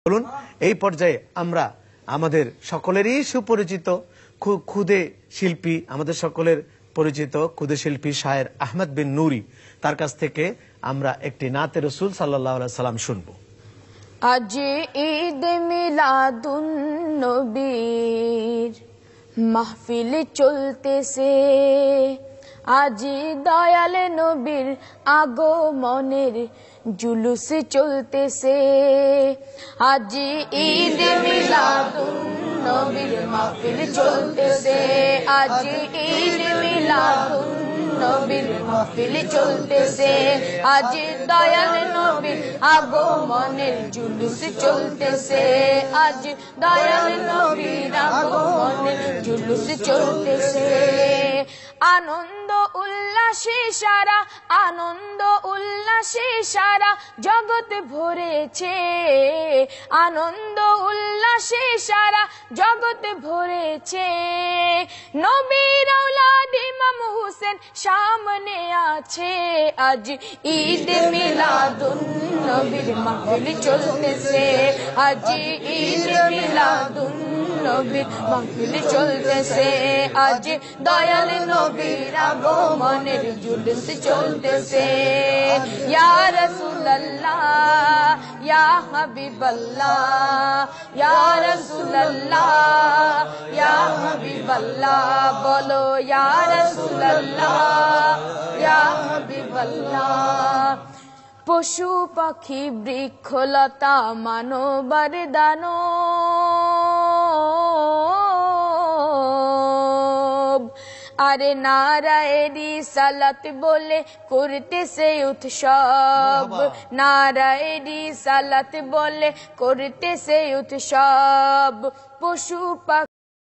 বলুন এই পর্যায়ে আমরা আমাদের সকলেরই সুপরিচিত খুদে শিল্পী, আমাদের সকলের পরিচিত খুদে শিল্পী শায়ের আহমদ বিন নুরি, তার কাছ থেকে আমরা একটি নাতে রসুল সাল্লাল্লাহু আলাইহি সাল্লাম শুনবো। আজ ঈদ মিলাদুন নবীর মাহফিল চলতেছে, আজি দয়াল নবীর আগমনের জুলুস চলতেছে। আজি ঈদ মিলাদুন নবীর মাহফিল চলতেছে, আজি ঈদ মিলাদুন নবীর মাহফিল চলতেছে, আজি দয়াল নবীর আগমনের জুলুস চলতেছে, আজ দয়াল নবীর আগমনের জুলুস চলতেছে। আনন্দ উল্লাসে সারা, আনন্দ উল্লাসে সারা জগৎ ভরেছে, আনন্দ উল্লাসে সারা জগৎ ভরেছে। নবীর আওলাদ ইমাম হোসেন সামনে আছে, আজ ঈদ মিলাদুন নবীর মাহফিল চলতেছে, আজ ঈদ মিলাদুন নবীর মাহফিল চলতেছে, আজ দয়াল নবীর আগমনের জুলুস চলতেছে। ইয়া রাসূলুল্লাহ ইয়া হাবিবাল্লাহ, ইয়া রাসূলুল্লাহ ইয়া হাবিবাল্লাহ, বলো ইয়া রাসূলুল্লাহ ইয়া হাবিবাল্লাহ। পশু পাখি বৃক্ষলতা মানবার দানব, আরে নারায়ে রিসালাত বলে করতেছে উৎসব, নারায়ে রিসালাত বলে করতেছে উৎসব। পশু পাখি